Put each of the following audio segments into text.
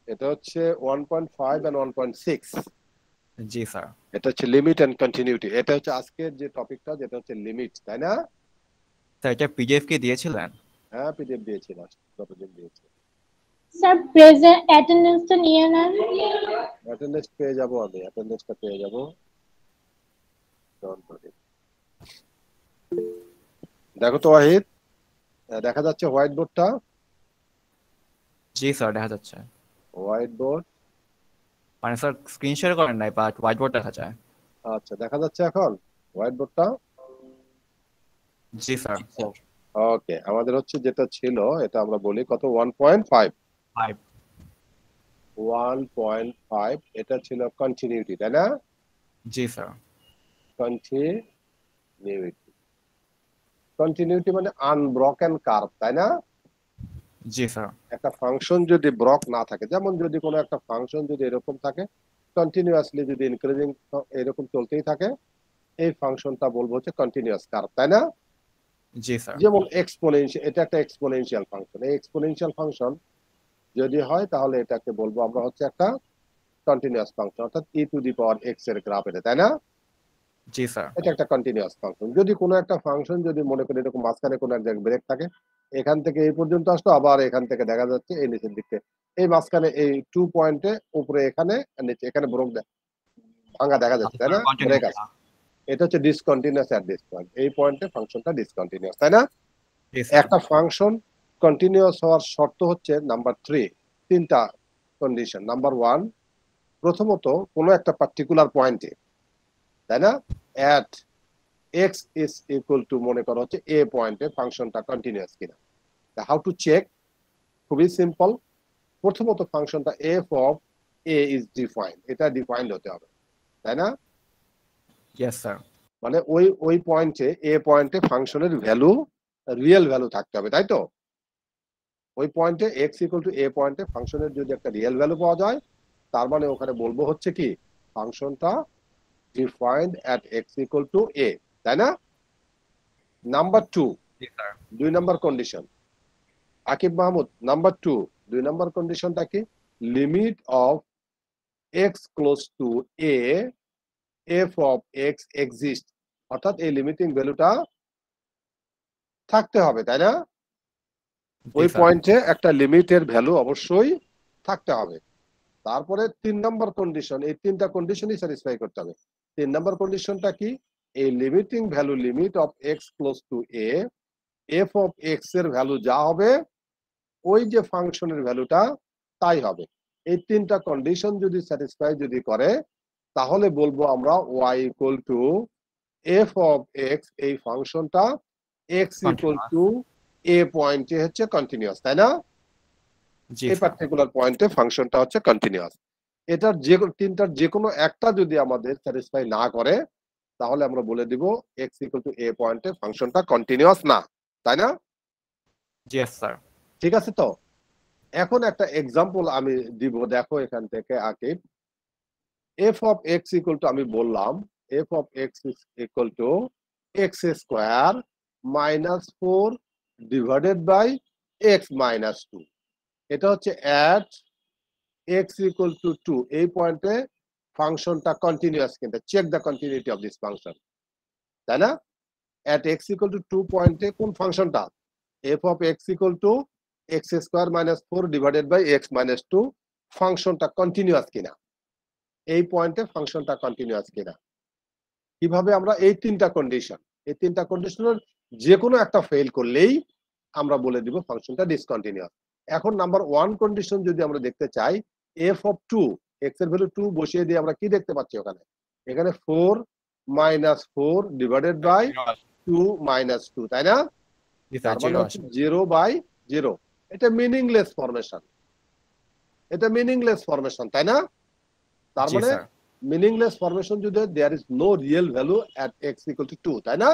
এটা হচ্ছে 1.5 and 1.6। G sir. এটা হচ্ছে লিমিট এন্ড কন্টিনিউটি। এটা হচ্ছে আজকের যে টপিকটা, যেটা হচ্ছে লিমিট, তাই না? স্যার এটা পিডিএফ কি দিয়েছিলেন? হ্যাঁ, পিডিএফ দিয়েছি, কতদিন দিয়েছি। স্যার প্রেজেন্ট অ্যাটেন্ডেন্সটা নিয়ে নেন। অ্যাটেন্ডেন্স পেয়ে যাবো, আমি অ্যাটেন্ডেন্সটা পেয়ে যাবো। দেখো তো ওয়াহিদ, দেখা যাচ্ছে হোয়াইট বোর্ডটা? জি স্যার দেখা যাচ্ছে। হোয়াইট বোর্ড, মানে স্যার স্ক্রিন শেয়ার করেন নাই, বাট হোয়াইট বোর্ড দেখা যায়। আচ্ছা দেখা যাচ্ছে এখন হোয়াইট বোর্ডটা। জি স্যার। ওকে, আমাদের হচ্ছে যেটা ছিল এটা আমরা বলি কত, 1.5। 5। 1.5 এটা ছিল কন্টিনিউটি, তাই না? জি স্যার। কন্টিনিউটি, কন্টিনিউটি মানে আনব্রকেন কার্ভ, তাই না? জি স্যার। একটা ফাংশন যদি ব্রক না থাকে, যেমন যদি কোনো একটা ফাংশন যদি এরকম থাকে, কন্টিনিউয়াসলি যদি ইনক্রিজিং এরকম চলতেই থাকে, এই ফাংশনটা বলবো হচ্ছে কন্টিনিউয়াস কার্ভ, তাই না? জি স্যার। যেমন এক্সপোনেনশিয়াল, এটা একটা এক্সপোনেনশিয়াল ফাংশন। এই এক্সপোনেনশিয়াল ফাংশন যদি হয় তাহলে এটাকে বলবো আমরা হচ্ছে একটা কন্টিনিউয়াস ফাংশন, অর্থাৎ ই টু দি পাওয়ার এক্স এর গ্রাফ এটা, তাই না? জি স্যার। এটা একটা কন্টিনিউয়াস ফাংশন। যদি কোনো একটা ফাংশন যদি মনে করি এরকম মাঝখানে কোনো এক জায়গায় ব্রেক থাকে, এখান থেকে এই পর্যন্ত আসলো, আবার এখান থেকে দেখা যাচ্ছে এই নিচের দিকে, এই মাঝখানে এই 2 পয়েন্টে উপরে এখানে নিচে এখানে ব্রেক ভাঙা দেখা যাচ্ছে, তাই না? ব্রেক আছে। এটা হচ্ছে ডিসকন্টিনিউয়াস এট দিস পয়েন্ট। এই পয়েন্টে ফাংশনটা ডিসকন্টিনিউয়াস, তাই না? একটা ফাংশন কন্টিনিউয়াস হওয়ার শর্ত হচ্ছে নাম্বার 3, তিনটা কন্ডিশন। নাম্বার 1, প্রথমত কোনো একটা পার্টিকুলার পয়েন্টে, তাই না, at x is equal to, মনে করো হচ্ছে এ পয়েন্টে ফাংশনটা কন্টিনিউয়াস কিনা। How to check? খুবই সিম্পল। প্রথমত ফাংশনটা f of a is defined, এটা ডিফাইন্ড হতে হবে, তাই না? Yes sir. মানে ওই পয়েন্টে, এ পয়েন্টে ফাংশনের ভ্যালু, রিয়েল ভ্যালু থাকতে হবে, তাই তো? ওই পয়েন্টে এক্স ইকুয়াল টু এ পয়েন্টে ফাংশনের যদি একটা রিয়েল ভ্যালু পাওয়া যায়, তার মানে ওখানে বলবো হচ্ছে কি ফাংশনটা defined at x equal to a, তাই না? নাম্বার 2, জি sir. 2 number condition. Akib Mahmud, number 2, 2 number কন্ডিশনটা কি? Limit of x close to a f of x exist, অর্থাৎ এই লিমিটিং ভ্যালুটা থাকতে হবে, তাই না? ওই পয়েন্টে একটা লিমিটের ভ্যালু অবশ্যই থাকতে হবে। তারপরে 3 নাম্বার কন্ডিশন, এই তিনটা কন্ডিশনই স্যাটিসফাই করতে হবে। 3 নাম্বার কন্ডিশনটা কি? এই limiting value, limit of x close to a f of x এর ভ্যালু যা হবে ওই যে ফাংশনের ভ্যালুটা তাই হবে। এই তিনটা কন্ডিশন যদি স্যাটিসফাই যদি করে, তাহলে বলবো আমরা y equal to f of x, এই ফাংশনটা এক্স ইকুয়াল টু এ পয়েন্টে হচ্ছে কন্টিনিউয়াস, তাই না? এই পার্টিকুলার পয়েন্টে ফাংশনটা হচ্ছে কন্টিনিউয়াস। এটার যে তিনটার যে কোনো একটা যদি আমাদের স্যাটিসফাই না করে, তাহলে আমরা বলে দিব এক্স ইকুয়াল টু এ পয়েন্টে ফাংশনটা কন্টিনিউয়াস না, তাই না? Yes sir. ঠিক আছে তো? এখন একটা এক্সাম্পল আমি দিব, দেখো এখান থেকে Akib. F of x equal to, আমি বললাম f of x equal to x square minus 4 divided by x minus 2। এটা হচ্ছে অ্যাট এক্স ইকুয়াল টু 2, এই পয়েন্টে ফাংশনটা কন্টিনিউয়াস কিনা, check the continuity of this function, তাই না? অ্যাট এক্স ইকুয়াল টু 2 পয়েন্টে কোন ফাংশনটা? F of x equal to x square minus 4 divided by x minus 2, ফাংশনটা কন্টিনিউয়াস কিনা, এই পয়েন্টে ফাংশনটা কন্টিনিউয়াস কিনা। কিভাবে? আমরা এই তিনটা কন্ডিশন, এই তিনটা কন্ডিশনের যে কোনো একটা ফেল করলেই আমরা বলে দিব ফাংশনটা ডিসকন্টিনিউয়াস। এখন নাম্বার 1 কন্ডিশন যদি আমরা দেখতে চাই, এফ অফ 2, এক্স এর ভ্যালু 2 বসিয়ে দিয়ে আমরা কি দেখতে পাচ্ছি ওখানে? এখানে 4 মাইনাস 4 ডিভাইডেড বাই 2 মাইনাস 2, তাই না? তার মানে হচ্ছে 0 বাই 0। এটা মিনিংলেস ফরমেশন, এটা মিনিংলেস ফরমেশন, তাই না? তার মানে মিনিংলেস ফরমেশন যদি there is no real value at x equal to 2, তাই না?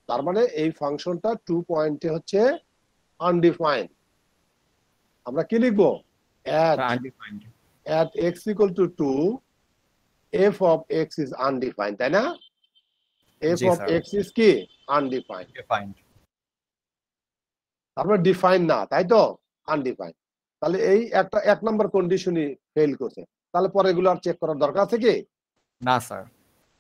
তার মানে এই ফাংশনটা 2 পয়েন্টে হচ্ছে আনডিফাইন্ড। আমরা কি লিখবো? at x equal to 2 f of x is undefined, তাই না? f of x is কি? Undefined। তারপরে ডিফাইন না, তাই তো? আনডিফাইন্ড। তাহলে এই একটা 1 নাম্বার কন্ডিশনই ফেল করছে। তাহলে পরে এগুলো আর চেক করার দরকার আছে কি? না স্যার।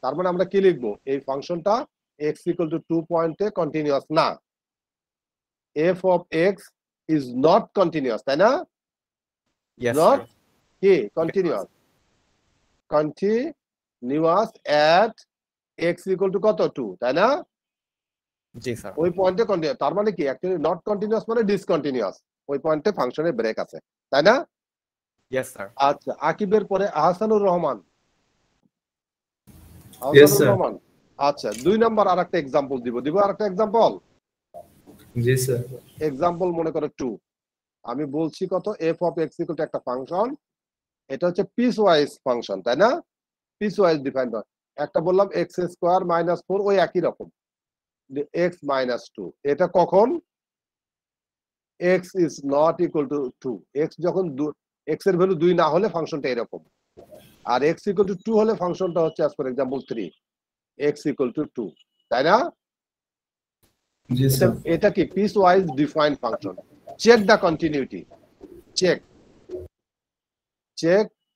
তার মানে আমরা কি লিখবো? এই ফাংশনটা x = 2 পয়েন্টে কন্টিনিউয়াস না। f of x is not continuous, তাই না? Yes Not sir. কি কন্টিনিউয়াস। কন্টিনিউয়াস at x = কত? 2, তাই না? জি স্যার। ওই পয়েন্টে কন্টিনিউয়াস। তার মানে কি অ্যাকচুয়ালি নট কন্টিনিউয়াস মানে ডিসকন্টিনিউয়াস। ওই পয়েন্টে ফাংশনের ব্রেক আছে, তাই না? Yes sir. আচ্ছা, আকিবের পরে আহসানুর রহমান। Yes, Ahsanur sir. রহমান। আচ্ছা, 2 নাম্বার আরেকটা এক্সাম্পল দিব আরেকটা এক্সাম্পল। জি স্যার। এক্সাম্পল মনে করো 2। আমি বলছি কত f of x = একটা ফাংশন। এটা হচ্ছে পিস ওয়াইজ ফাংশন, তাই না? পিস ওয়াইজ ডিফাইন্ড হয়। একটা বললাম x² - 4 ওই একই রকম। x - 2 এটা কখন x is not equal to 2, x যখন x এর ভ্যালু 2 না হলে ফাংশনটা এরকম, আর x = 2 হলে ফাংশনটা হচ্ছে as for example 3, x = 2, তাই না? জি এটা স্যার। এটা কি piecewise defined function. Check the continuity, check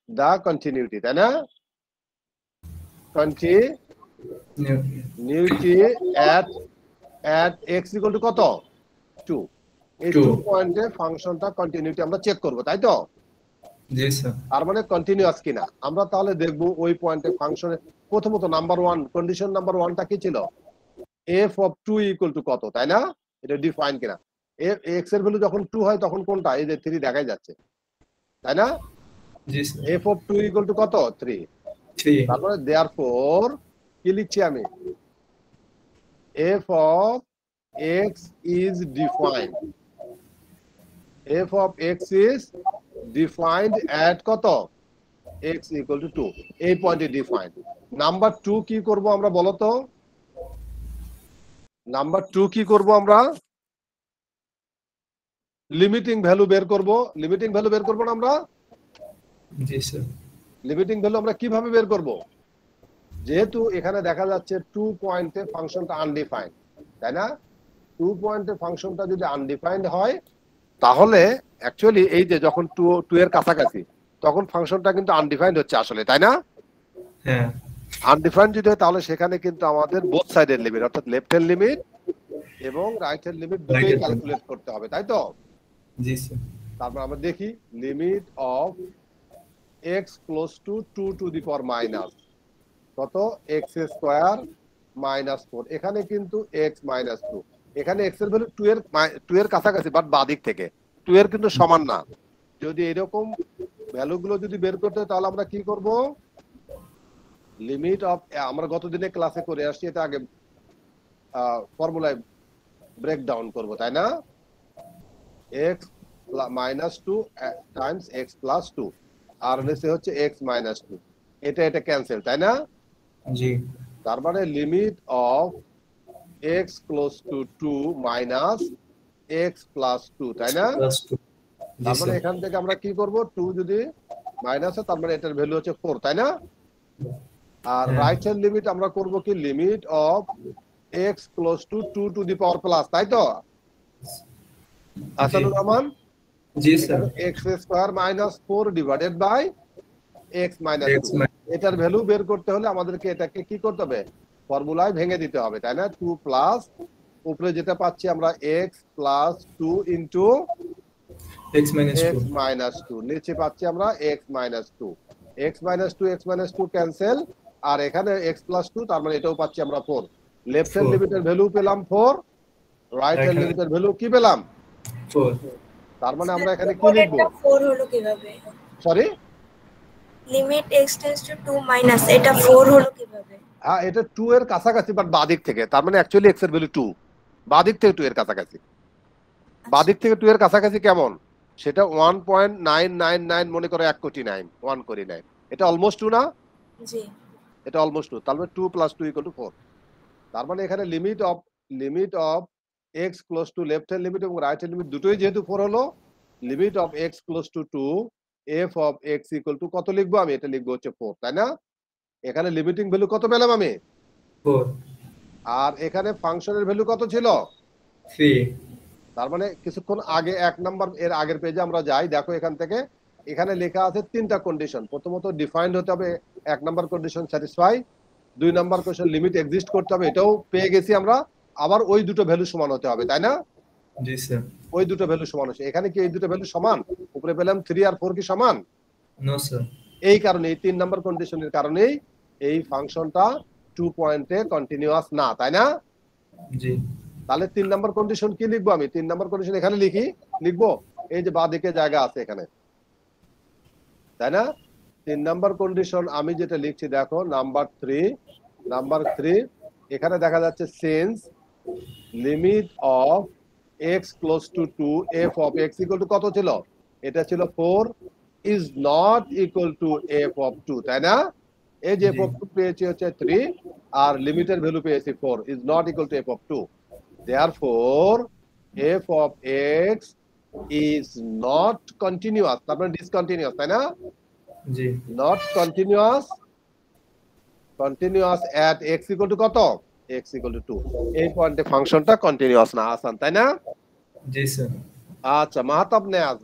the continuity, তাই না? কন্টিনিউটি at x = কত? 2। এই 2 পয়েন্টে ফাংশনটা কন্টিনিউটি আমরা চেক করব, তাই তো? জি স্যার। তার মানে কন্টিনিউয়াস কিনা আমরা তাহলে দেখব ওই পয়েন্টে ফাংশনে। প্রথমত নাম্বার 1 কন্ডিশন নাম্বার 1টা কি ছিল? f of 2 = কত, তাই না? এটা ডিফাইন কিনা। x এর ভ্যালু যখন 2 হয় তখন কোনটা? এই যে 3 দেখাই যাচ্ছে, তাই না? জি স্যার। f of 2 = কত? 3। 3। তারপরে therefore কি লিখছি আমি? f of x is defined. f of x is defined at কত? x = 2। এই পয়েন্টে ডিফাইন্ড। নাম্বার 2 কি করব আমরা বলো তো? নাম্বার 2 কি করব আমরা? লিমিটিং ভ্যালু বের করব। লিমিটিং ভ্যালু বের করব না আমরা? জি স্যার। লিমিটিং ভ্যালু আমরা কিভাবে বের করব? যেহেতু এখানে দেখা যাচ্ছে 2 পয়েন্টে ফাংশনটা আনডিফাইন্ড, তাই না? 2 পয়েন্টে ফাংশনটা যদি আনডিফাইন্ড হয় তাহলে অ্যাকচুয়ালি এই যে যখন 2 এর কাছাকাছি তখন ফাংশনটা কিন্তু আনডিফাইন্ড হচ্ছে আসলে, তাই না? হ্যাঁ। আনডিফাইন্ড যদি হয় তাহলে সেখানে কিন্তু আমাদের বোথ সাইডের লিমিট অর্থাৎ লেফট হ্যান্ড লিমিট এবং রাইট হ্যান্ড লিমিট দুটোই ক্যালকুলেট করতে হবে, তাই তো? জি স্যার। তারপর আমরা দেখি limit of x close to 2 to the power minus কত? x² - 4। এখানে কিন্তু x - 2, এখানে x এর ভ্যালু 2 এর কাছাকাছি বাট বাদিক থেকে 2 এর কিন্তু সমান না। যদি এরকম ভ্যালুগুলো যদি বের করতে হয় তাহলে আমরা কি করব? লিমিট অফ আমরা গত দিনে ক্লাসে করে আসছি, এটা আগে ফর্মুলায় ব্রেক ডাউন করব, তাই না? x - 2 টাইমস x + 2 আর নিচে হচ্ছে x - 2। এটা ক্যান্সেল, তাই না? জি। তার মানে limit of x close to 2 minus x + 2, তাই না? +2। জি তার মানে স্যার। এখান থেকে আমরা কি করব? 2 যদি মাইনাস হয় তার মানে এটার ভ্যালু হচ্ছে 4, তাই না? আর হ্যাঁ। রাইট হ্যান্ড লিমিট আমরা করব কি? Limit of x close to 2 to the power plus, তাই তো? আসানুর রহমান, জি sir. x² - 4 divided by x - 2। এটার ভ্যালু বের করতে হলে আমাদেরকে এটাকে কি করতে হবে? ফর্মুলায় ভেঙে দিতে হবে, তাই না? 2 প্লাস উপরে যেটা পাচ্ছি আমরা x + 2 ইনটু x - 2 নিচে পাচ্ছি আমরা x - 2। x - 2 ক্যান্সেল আর এখানে x + 2 তার মানে এটাও পাচ্ছি আমরা 4। Left hand 4। লিমিটের ভ্যালু পেলাম 4, রাইট হ্যান্ড এখানে লিমিটের ভ্যালু কি পেলাম? 4। তার মানে আমরা এখানে কি লিখব? 4 হলো কিভাবে? Sorry, limit x tends to 2 minus এটা 4 হলো কিভাবে? হ্যাঁ এটা 2 এর কাছাকাছি বাট বাদিক থেকে, তার মানে অ্যাকচুয়ালি x এর ভ্যালু 2, বাদিক থেকে 2 এর কাছাকাছি। বাদিক থেকে 2 এর কাছাকাছি কেমন? সেটা 1.999 মনে করো 1 কোটি 9, 1 কোটি 9। এটা অলমোস্ট 2 না? জি। এটা অলমোস্ট 2, তার মানে 2 + 2 = 4। তার মানে এখানে limit of x close to left hand limit এবং রাইট হ্যান্ড লিমিট দুটোই যেহেতু 4 হলো, limit of x close two 2 f of x = কত লিখবো আমি? এটা লিখবো হচ্ছে 4, তাই না? এখানে লিমিটিং ভ্যালু কত পেলাম আমি? 4। আর এখানে ফাংশনের ভ্যালু কত ছিল? 3। তার মানে কিছুক্ষণ আগে 1 নাম্বার এর আগের পেজে আমরা যাই, দেখো এখান থেকে এখানে লেখা আছে তিনটা কন্ডিশন। প্রথমত ডিফাইন্ড হতে হবে, 1 number condition satisfy, 2 number question limit exist করতে হবে, এটাও পেয়ে গেছি আমরা। আবার ওই দুটো ভ্যালু সমান হতে হবে, তাই না? জি স্যার। ওই দুটো ভ্যালু সমান হচ্ছে। এখানে কি এই দুটো ভ্যালু সমান? উপরে পেলাম 3 আর 4 কি সমান? No sir. এই কারণে এই 3 নাম্বার কন্ডিশনের কারণেই এই ফাংশনটা 2 পয়েন্টে কন্টিনিউয়াস না, তাই না? জি। তাহলে 3 নাম্বার কন্ডিশন কি লিখবো আমি? 3 নাম্বার কন্ডিশন এখানে লিখবো, এই যে বাঁদিকে জায়গা আছে এখানে, তাই না? 3 নাম্বার কন্ডিশন আমি যেটা লিখছি দেখো, নাম্বার 3 এখানে দেখা যাচ্ছে since limit of x close two 2 f of x equal to কত ছিল? এটা ছিল 4 is not equal to f of 2, তাই না? এই যে f অফ 2 পেয়েছি হচ্ছে 3 আর লিমিটের ভ্যালু পেয়েছি 4 is not equal to f of 2, therefore f of x is not continuous, তার মানে ডিসকন্টিনিউয়াস, তাই না? জি। not continuous at x equal to কত? x equal to 2, এই পয়েন্টে ফাংশনটা কন্টিনিউয়াস না, আসান, তাই না? জি স্যার। আচ্ছা, মাহতাব নেয়াজ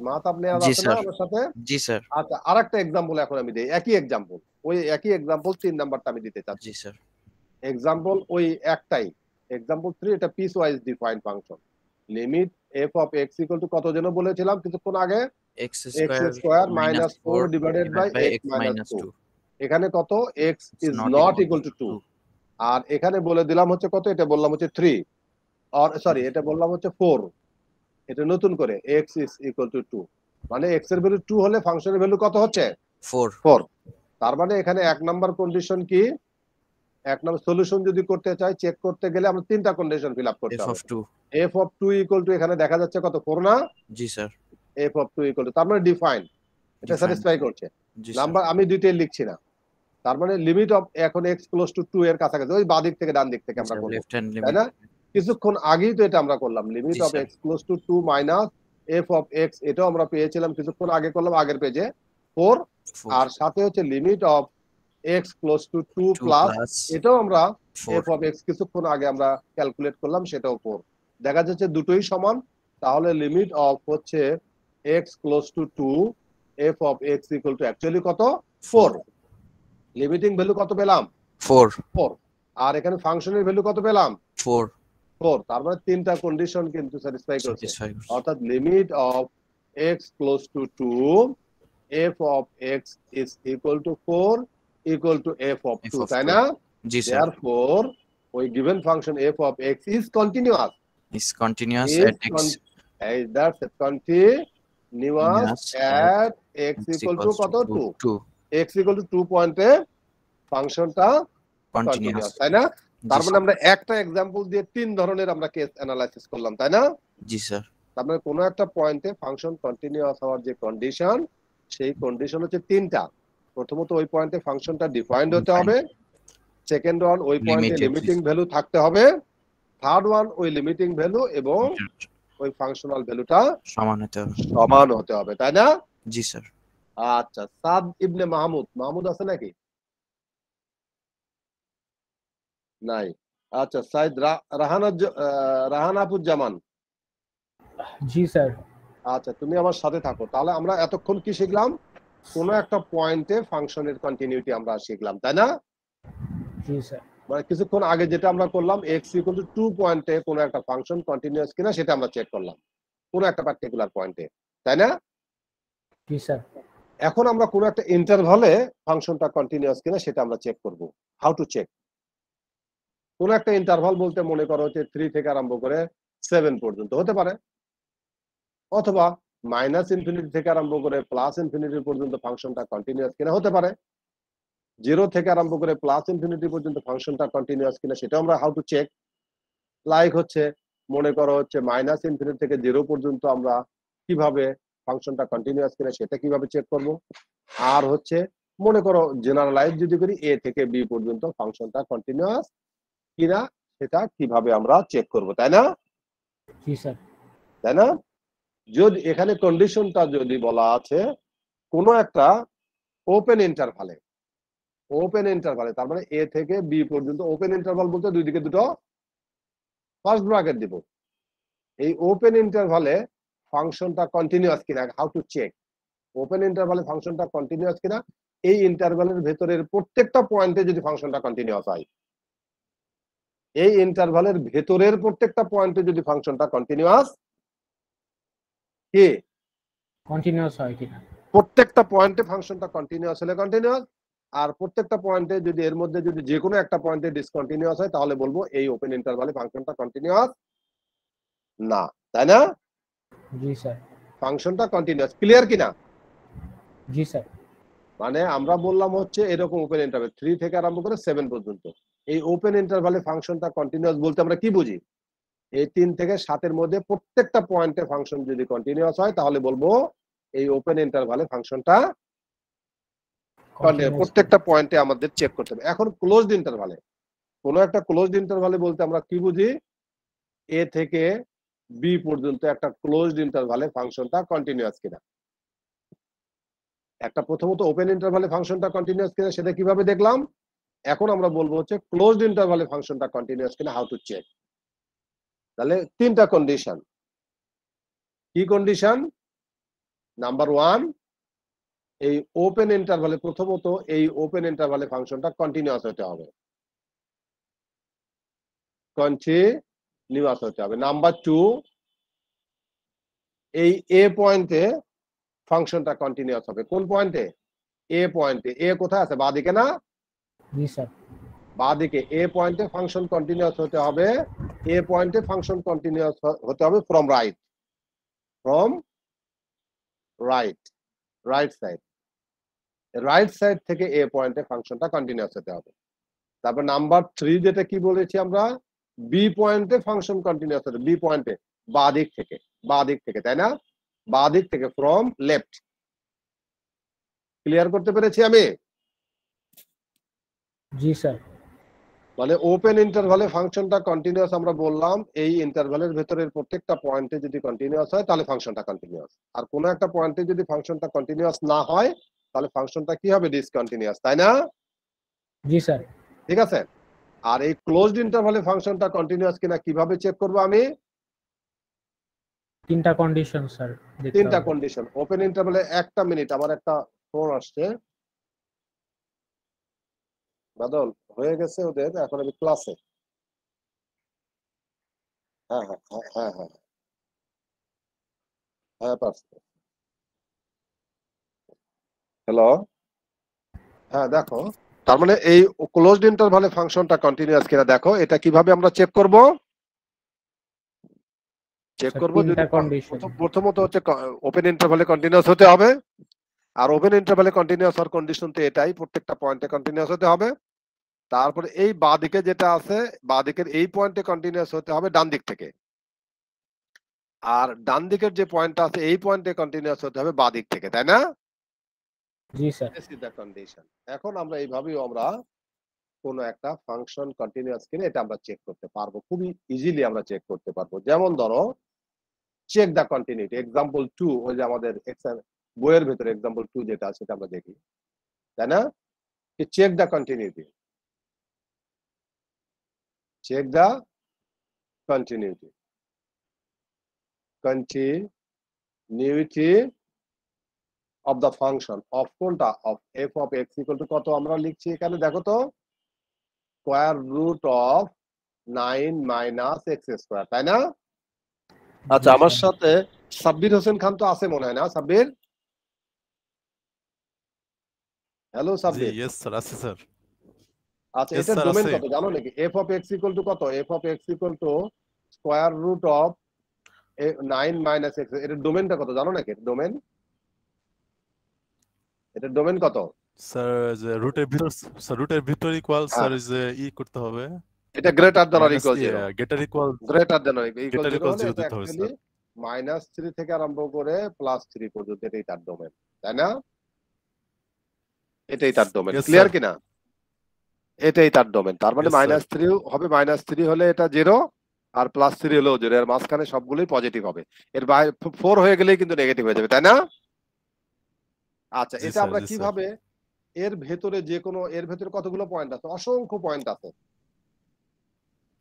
জি আছে না স্যার। আমার সাথে? জি স্যার। আচ্ছা, আরেকটা एग्जांपल এখন আমি দেই, একই एग्जांपल, ওই একই एग्जांपल 3 নাম্বারটা আমি দিতে চাচ্ছি। জি স্যার। एग्जांपल ওই একটাই, एग्जांपल 3, এটা piece wise defined function. Limit f of x equal to কত যেন বলেছিলাম কিছুক্ষণ আগে? x square minus 4 divided by x minus 2, এখানে কত? x is not equal to 2, আর এখানে বলে দিলাম হচ্ছে কত? এটা বললাম হচ্ছে 3, আর সরি এটা বললাম হচ্ছে 4, এটা নতুন করে x is equal to 2, মানে x এর ভ্যালু 2 হলে ফাংশনের ভ্যালু কত হচ্ছে? 4। তার মানে এখানে 1 নাম্বার কন্ডিশন কি? 1 নাম্বার সলিউশন যদি করতে চাই, চেক করতে গেলে আমরা তিনটা কন্ডিশন ফিল আপ করতে হবে। f of 2 equal to এখানে দেখা যাচ্ছে কত? 4 না? জি sir. f of 2 equal to, তার মানে ডিফাইন, এটা স্যাটিসফাই করছে। নাম্বার আমি ডিটেইল লিখছি না, তার মানে লিমিট অফ এখন x ক্লোজ টু 2 এর কাছাকাছি, ওই বাঁ দিক থেকে ডান দিক থেকে আমরা করব, তাই না? কিছুক্ষণ আগেই তো এটা আমরা করলাম, limit of x close two 2 minus f of x, এটাও আমরা পেয়েছিলাম কিছুক্ষণ আগে করলাম আগের পেজে 4, আর সাথে হচ্ছে limit of x close two 2 plus, এটাও আমরা f অফ x কিছুক্ষণ আগে আমরা ক্যালকুলেট করলাম, সেটাও 4। দেখা যাচ্ছে দুটোই সমান, তাহলে লিমিট অফ হচ্ছে x close two 2 f of x equal two actually কত? 4। লিমিটিং ভ্যালু কত পেলাম? 4। আর এখানে ফাংশনের ভ্যালু কত পেলাম? 4। তার মানে তিনটা কন্ডিশন কিন্তু স্যাটিসফাই করছে, অর্থাৎ limit of x close two 2 f of x is equal to 4 equal to f of 2, তাই না? জি স্যার। therefore ওই given function f of x is continuous at x, that's continuous at x equal to কত? 2, x equal to 2 পয়েন্টে ফাংশনটা continuous, তাই না? তার মানে আমরা একটা एग्जांपल দিয়ে তিন ধরনের আমরা কেস অ্যানালাইসিস করলাম, তাই না? জি স্যার। তার মানে কোনো একটা পয়েন্টে ফাংশন কন্টিনিউয়াস হওয়ার যে কন্ডিশন, সেই কন্ডিশন হচ্ছে তিনটা। প্রথমত ওই পয়েন্টে ফাংশনটা ডিফাইন্ড হতে হবে, সেকেন্ড ওয়ান ওই পয়েন্টে লিমিটিং ভ্যালু থাকতে হবে, থার্ড ওয়ান ওই লিমিটিং ভ্যালু এবং ওই ফাংশনাল ভ্যালুটা সমান হতে হবে, তাই না? জি স্যার। আচ্ছা, সাদ ইবনে মাহমুদ আছে নাকি? নাই। আচ্ছা, সাইদ রাহানাপুজ্জামান। জি স্যার। আচ্ছা, তুমি আমার সাথে থাকো, তাহলে আমরা এতক্ষণ কি শিখলাম? কোনো একটা পয়েন্টে ফাংশনের কন্টিনিউটি আমরা শিখলাম, তাই না? জি স্যার। মানে কিছুক্ষণ আগে যেটা আমরা করলাম, x ইকুয়াল টু 2 পয়েন্টে কোনো একটা ফাংশন কন্টিনিউয়াস কিনা সেটা আমরা চেক করলাম কোনো একটা পার্টিকুলার পয়েন্টে, তাই না? জি স্যার। এখন আমরা কোনো একটা ইন্টারভালে ফাংশনটা কন্টিনিউয়াস কিনা সেটা আমরা চেক করব। How to check? কোন একটা ইন্টারভাল বলতে মনে করো হচ্ছে 3 থেকে আরম্ভ করে 7 পর্যন্ত হতে পারে, অথবা মাইনাস ইনফিনিটি থেকে আরম্ভ করে প্লাস ইনফিনিটি পর্যন্ত ফাংশনটা কন্টিনিউয়াস কিনা হতে পারে, 0 থেকে আরম্ভ করে প্লাস ইনফিনিটি পর্যন্ত ফাংশনটা কন্টিনিউয়াস কিনা সেটা আমরা হাউ টু চেক। লাইক হচ্ছে মনে করো হচ্ছে মাইনাস ইনফিনিটি থেকে 0 পর্যন্ত আমরা কিভাবে ফাংশনটা কন্টিনিউয়াস কিনা সেটা কিভাবে চেক করব। আর হচ্ছে মনে করো জেনারেলাইজ যদি করি a থেকে b পর্যন্ত ফাংশনটা কন্টিনিউয়াস কিনা সেটা কিভাবে আমরা চেক করব, তাই না? জি স্যার। তাই না? যদি এখানে কন্ডিশনটা যদি বলা আছে কোনো একটা ওপেন ইন্টারভালে, তার মানে a থেকে b পর্যন্ত ওপেন ইন্টারভাল বলতে দুই দিকে দুটো ফার্স্ট ব্র্যাকেট দিব, এই ওপেন ইন্টারভালে ফাংশনটা কন্টিনিউয়াস কিনা, হাউ টু চেক ওপেন ইন্টারভালে ফাংশনটা কন্টিনিউয়াস কিনা। এই ইন্টারভালের ভেতরের প্রত্যেকটা পয়েন্টে যদি ফাংশনটা কন্টিনিউয়াস হয়, এই ইন্টারভালের ভেতরের প্রত্যেকটা পয়েন্টে যদি ফাংশনটা কন্টিনিউয়াস কি কন্টিনিউয়াস হয় কিনা, প্রত্যেকটা পয়েন্টে ফাংশনটা কন্টিনিউয়াস হলে কন্টিনিউয়াস, আর প্রত্যেকটা পয়েন্টে যদি এর মধ্যে যদি যে কোনো একটা পয়েন্টে ডিসকন্টিনিউয়াস হয় তাহলে বলবো এই ওপেন ইন্টারভালে ফাংশনটা কন্টিনিউয়াস না, তাই না? জি স্যার। ফাংশনটা কন্টিনিউয়াস, ক্লিয়ার কিনা? জি স্যার। মানে আমরা বললাম হচ্ছে এরকম ওপেন ইন্টারভাল 3 থেকে আরম্ভ করে 7 পর্যন্ত, এই ওপেন ইন্টারভালে ফাংশনটা কন্টিনিউয়াস বলতে আমরা কি বুঝি? এই 3 থেকে 7 এর মধ্যে প্রত্যেকটা পয়েন্টে ফাংশন যদি কন্টিনিউয়াস হয় তাহলে বলবো এই ওপেন ইন্টারভালে ফাংশনটা প্রত্যেকটা পয়েন্টে আমাদের চেক করতে হবে। এখন ক্লোজড ইন্টারভালে, কোন একটা ক্লোজড ইন্টারভালে বলতে আমরা কি বুঝি? এ থেকে বি পর্যন্ত একটা ক্লোজড ইন্টারভালে ফাংশনটা কন্টিনিউয়াস কিনা। একটা প্রথমত ওপেন ইন্টারভালে ফাংশনটা কন্টিনিউয়াস কিনা সেটা কিভাবে দেখলাম, এখন আমরা বলবো হচ্ছে ক্লোজড ইন্টারভালে ফাংশনটা কন্টিনিউয়াস কিনা, হাউ টু চেক। তাহলে তিনটা কন্ডিশন। কি কন্ডিশন? নাম্বার 1, এই ওপেন ইন্টারভালে প্রথমত এই ওপেন ইন্টারভালে ফাংশনটা কন্টিনিউয়াস হতে হবে, কন্টিনিউয়াস হতে হবে। নাম্বার 2, এই এ পয়েন্টে ফাংশনটা কন্টিনিউয়াস হবে। কোন পয়েন্টে? এ পয়েন্টে। এ কোথায় আছে? বাঁদিকে না? জি স্যার। বাঁদিকে এ পয়েন্টে ফাংশন কন্টিনিউয়াস হতে হবে। এ পয়েন্টে ফাংশন কন্টিনিউয়াস হতে হবে from right, from right, right side, right side থেকে এ পয়েন্টে ফাংশনটা কন্টিনিউয়াস হতে হবে। তারপর নাম্বার 3 যেটা কি বলেছি আমরা, বি পয়েন্টে ফাংশন কন্টিনিউয়াস হতে, বি পয়েন্টে বাঁদিক থেকে, বাঁদিক থেকে, তাই না? বাঁদিক থেকে, ফ্রম লেফট। ক্লিয়ার করতে পেরেছি আমি? জি স্যার। মানে ওপেন ইন্টারভালে ফাংশনটা কন্টিনিউয়াস আমরা বললাম এই ইন্টারভালের ভেতরের প্রত্যেকটা পয়েন্টে যদি কন্টিনিউয়াস হয় তাহলে ফাংশনটা কন্টিনিউয়াস, আর কোনো একটা পয়েন্টে যদি ফাংশনটা কন্টিনিউয়াস না হয় তাহলে ফাংশনটা কি হবে? ডিসকন্টিনিউয়াস, তাই না? জি স্যার। ঠিক আছে। আর এই ক্লোজড ইন্টারভালে ফাংশনটা কন্টিনিউয়াস কিনা কিভাবে চেক করব আমি? তিনটা কন্ডিশন স্যার। তিনটা কন্ডিশন। ওপেন ইন্টারভালে, একটা মিনিট, আমার একটা ফোন আসছে। বাদল হয়ে গেছে ওদের, এখন আমি ক্লাসে। হ্যাঁ হ্যাঁ হ্যাঁ হ্যাঁ হ্যাঁ হ্যাঁ পারছি। হ্যালো, হ্যাঁ দেখো, তার মানে এই ক্লোজড ইন্টারভালে ফাংশনটা কন্টিনিউয়াস কিনা দেখো, এটা কিভাবে আমরা চেক করব? চেক করব যদি প্রথমত হচ্ছে ওপেন ইন্টারভালে কন্টিনিউয়াস হতে হবে, আর ওপেন ইন্টারভালে কন্টিনিউয়াস হওয়ার কন্ডিশন তো এটাই, প্রত্যেকটা পয়েন্টে কন্টিনিউয়াস হতে হবে। তারপরে এই বাঁ দিকে যেটা আছে, বাঁ দিকের এই পয়েন্টে কন্টিনিউয়াস হতে হবে ডান দিক থেকে, আর ডান দিকের যে পয়েন্টটা আছে এই পয়েন্টে কন্টিনিউয়াস হতে হবে বাঁ দিক থেকে, তাই না? জি sir. This is the condition. এখন আমরা এইভাবেই আমরা কোন একটা ফাংশন কন্টিনিউয়াস কিনা এটা আমরা চেক করতে পারবো, খুবই ইজিলি আমরা চেক করতে পারবো। যেমন ধরো চেক দ্য কন্টিনিউটি, এক্সাম্পল 2, ওই যে আমাদের বইয়ের ভেতরে এক্সাম্পল 2 যেটা আছে সেটা আমরা দেখি, তাই না? Check the continuity, check the continuity, continuity of the function of কোনটা? Of f of x equal to কত আমরা লিখছি এখানে দেখো তো, square root of 9 minus x square, তাই না? আচ্ছা, আমার সাথে সাব্বির হোসেন খান তো আছে মনে হয় না? সাব্বির, হ্যালো সাব্বির। জি, ইয়েস স্যার, আছে স্যার। আচ্ছা, Yes, এটার sir, ডোমেন আছে। কত জানো নাকি? F of x equal to কত? F of x equal to square root of 9 minus x, এটার ডোমেনটা কত জানো নাকি? ডোমেন, এটার ডোমেন কত? স্যার যে রুটের ভিতর ইকুয়াল স্যার যে ই করতে হবে, এটা greater than or equal 0, greater equal greater than or equal 0 হলে 0 এটা দিতে হবে অ্যাকচুয়ালি স্যার। -3 থেকে আরম্ভ করে +3 পর্যন্ত এটাই তার ডোমেন, তাই না? এটাই তার ডোমেন, Yes, ক্লিয়ার sir. কিনা? এটাই তার ডোমেন। তার মানে Yes, sir. -3 হবে, -3 হলে এটা 0, আর +3 হলেও 0, এর মাঝখানে সবগুলোই পজিটিভ হবে। এর বাইরে 4 হয়ে গেলেই কিন্তু নেগেটিভ হয়ে যাবে, তাই না? আচ্ছা, জি এটা স্যার, আমরা জি স্যার। কিভাবে, এর ভেতরে যে কোনো, এর ভেতরে কতগুলো পয়েন্ট আছে? অসংখ্য পয়েন্ট আছে।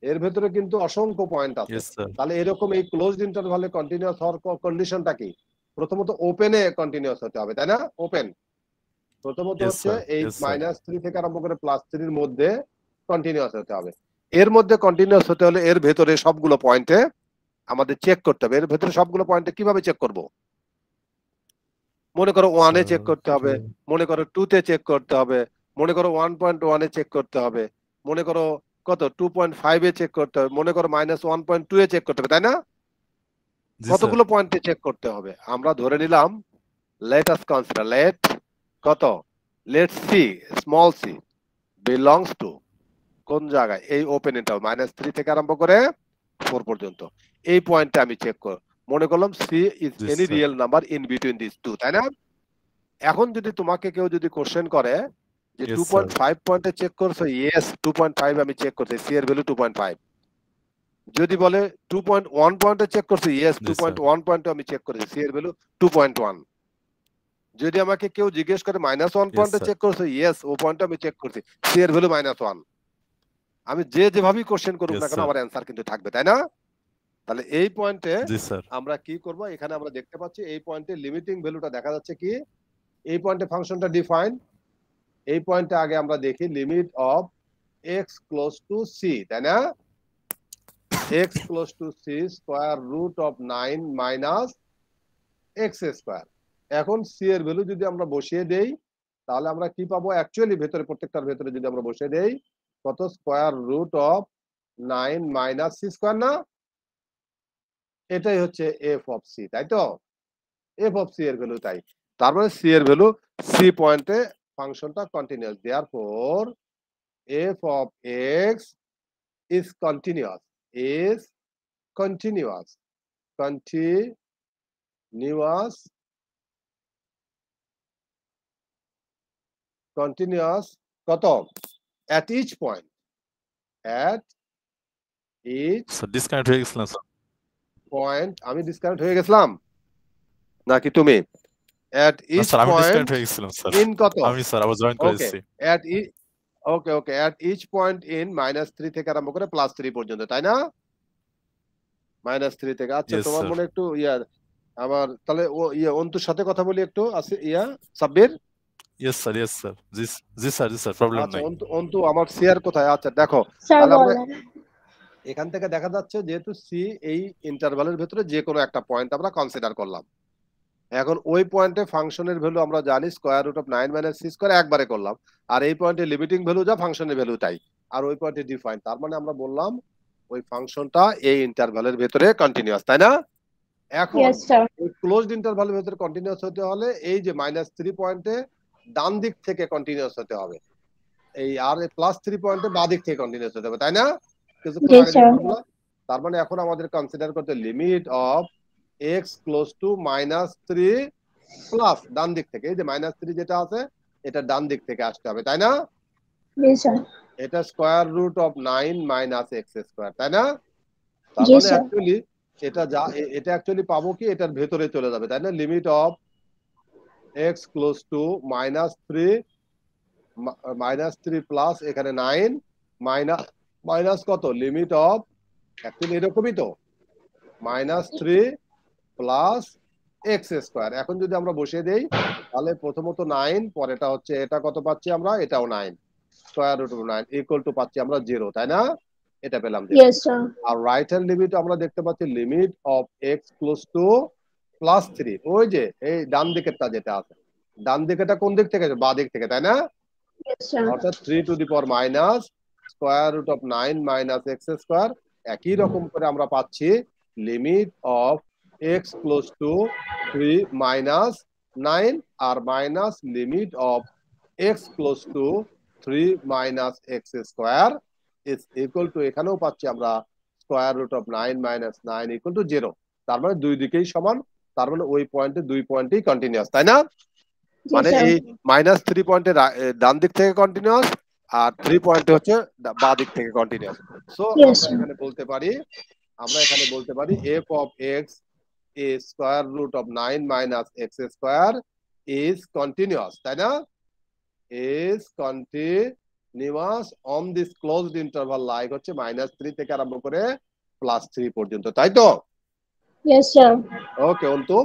এর ভেতরে কিন্তু অসংখ্য পয়েন্ট আছে। Yes, sir. তাহলে এরকম এই ক্লোজড ইন্টারভালে কন্টিনিউয়াস হওয়ার কন্ডিশনটা কি? প্রথমত ওপেনে কন্টিনিউয়াস হতে হবে, তাই না? ওপেন প্রথমত Yes, হচ্ছে sir. এই Yes, sir. -3 থেকে আরম্ভ করে +3 এর মধ্যে কন্টিনিউয়াস হতে হবে। এর মধ্যে কন্টিনিউয়াস হতে হলে এর ভেতরে সবগুলো পয়েন্টে আমাদের চেক করতে হবে। এর ভেতরে সবগুলো পয়েন্টে কিভাবে চেক করব? মনে করো 1 এ চেক করতে হবে, মনে করো 2 তে চেক করতে হবে, মনে করো 1.1 এ চেক করতে হবে, মনে করো কত 2.5 এ চেক করতে হবে, মনে করো -1.2 এ চেক করতে হবে, তাই না? জি, স্যার। কতগুলো পয়েন্টে চেক করতে হবে? আমরা ধরে নিলাম let us consider let কত let c small c belongs to কোন জায়গায় এই ওপেন ইন্টারভাল -3 থেকে আরম্ভ করে 4 পর্যন্ত এই পয়েন্টটা আমি চেক করব। মনে করলাম c is Yes, any sir. real number in between these two, তাই না? এখন যদি তোমাকে কেউ যদি কোশ্চেন করে যে Yes, 2.5 পয়েন্টে চেক করছো, ইয়েস 2.5 আমি চেক করছি, c এর ভ্যালু 2.5। যদি বলে 2.1 পয়েন্টে চেক করছি, ইয়েস Yes, 2.1 পয়েন্টে আমি চেক করেছি, c এর ভ্যালু 2.1। যদি আমাকে কেউ জিজ্ঞেস করে -1 পয়েন্টে sir. চেক করছো, ইয়েস ও পয়েন্টে আমি চেক করছি, c এর ভ্যালু -1। আমি যেভাবেই কোশ্চেন করুক Yes, না কেন sir. আমার অ্যানসার কিন্তু থাকবে, তাই না? তাহলে এই পয়েন্টে জি, স্যার। আমরা কি করব? এখানে আমরা দেখতে পাচ্ছি এই পয়েন্টে লিমিটিং ভ্যালুটা দেখা যাচ্ছে কি এই পয়েন্টে ফাংশনটা ডিফাইন। এই পয়েন্টে আগে আমরা দেখি limit of x close to c, তাই না? x close to c square root of 9 minus x square. এখন c এর ভ্যালু যদি আমরা বসিয়ে দেই তাহলে আমরা কি পাবো? অ্যাকচুয়ালি ভেতরে প্রত্যেকটার ভেতরে যদি আমরা বসিয়ে দেই কত square root of 9 minus c square না? এটাই হচ্ছে f অফ c, তাই তো? f অফ c এর ভ্যালু তাই। তার মানে c এর ভ্যালু c পয়েন্টে ফাংশনটা continuous. Therefore f of x is continuous, is continuous, continuous, continuous কত? at each point, at each sir disconnect হয়ে গেছিলাম স্যার। point আমি ডিসকানেক্ট হয়ে গেছিলাম নাকি তুমি? at না each স্যার আমি point ডিসকানেক্ট হয়ে গেছিলাম স্যার। in কত? আমি স্যার আবার জয়েন ওকে করেছি। at okay at each point in -3 থেকে আরম্ভ করে +3 পর্যন্ত, তাই না? -3 থেকে। আচ্ছা Yes, তোমার sir. মনে একটু আমার তাহলে ও অন্তুর সাথে কথা বলি একটু আছে Sabbir. Yes sir, yes sir. জি জি স্যার, জি স্যার, প্রবলেম আচ্ছা নাই। অন্তু আমার শেয়ার কোথায়? আচ্ছা দেখো স্যার তাহলে আমরা বলেন। এখান থেকে দেখা যাচ্ছে যেহেতু সি এই ইন্টারভালের ভিতরে যে কোনো একটা পয়েন্ট আমরা কনসিডার করলাম। এখন ওই পয়েন্টে ফাংশনের ভ্যালু আমরা জানি square root of 9 minus c square একবারে করলাম। আর এই পয়েন্টে লিমিটিং ভ্যালু যা ফাংশনের ভ্যালু তাই। আর ওই পয়েন্টে ডিফাইন। তার মানে আমরা বললাম ওই ফাংশনটা এই ইন্টারভালের ভিতরে কন্টিনিউয়াস, তাই না? এখন ইয়েস স্যার। এই ক্লোজড ইন্টারভালের ভিতরে কন্টিনিউয়াস হতে হলে এই যে -3 পয়েন্টে ডান দিক থেকে কন্টিনিউয়াস হতে হবে। এই আর +3 পয়েন্টে বাঁ দিক থেকে কন্টিনিউয়াস হতে হবে, তাই না? কিছুক্ষণ জি আগে স্যার। যেটা বললাম। তার মানে এখন আমাদের কনসিডার করতে limit of x close to -3 plus ডান দিক থেকে এই যে -3 যেটা আছে এটা ডান দিক থেকে আসতে হবে, তাই না? জি স্যার। এটা square root of 9 minus x square, তাই না? তার জি মানে স্যার। অ্যাকচুয়ালি এটা অ্যাকচুয়ালি পাবো কি এটার ভেতরে চলে যাবে, তাই না? Limit of x close to -3 plus এখানে 9 মাইনাস কত? লিমিট অফ অ্যাকচুয়ালি এরকমই তো -3 প্লাস x স্কয়ার। এখন যদি আমরা বসিয়ে দেই তাহলে প্রথমত 9 পরেটা হচ্ছে এটা কত পাচ্ছি আমরা? এটাও 9 square root of 9 equal to পাচ্ছি আমরা 0, তাই না? এটা পেলাম 0। ইয়েস স্যার। আর রাইট হ্যান্ড লিমিট আমরা দেখতে পাচ্ছি limit of x close to +3 ওই যে এই ডান দিকেরটা যেটা আছে ডান দিকেরটা কোন দিক থেকে? বাঁ দিক থেকে, তাই না? Yes sir. অর্থাৎ 3 to the power minus square root of 9 minus x square. একই রকম করে আমরা পাচ্ছি limit of x close to 3 minus 9 আর minus limit of x close to 3 minus x square is equal to এখানেও পাচ্ছি আমরা square root of 9 minus 9 equal to 0। তার মানে দুই দিকেই সমান। তার মানে ওই পয়েন্টে দুই পয়েন্টেই কন্টিনিউয়াস, তাই না? মানে এই -3 পয়েন্টের ডান দিক থেকে কন্টিনিউয়াস আর 3 পয়েন্টে হচ্ছে বাঁ দিক থেকে কন্টিনিউয়াস। সো আমরা এখানে বলতে পারি f of x is square root of 9 minus x square is continuous, তাই না? is continuous নিউয়াস on this closed interval like হচ্ছে -3 থেকে আরম্ভ করে +3 পর্যন্ত, তাই তো? Yes, sir. ওকে অন্তু,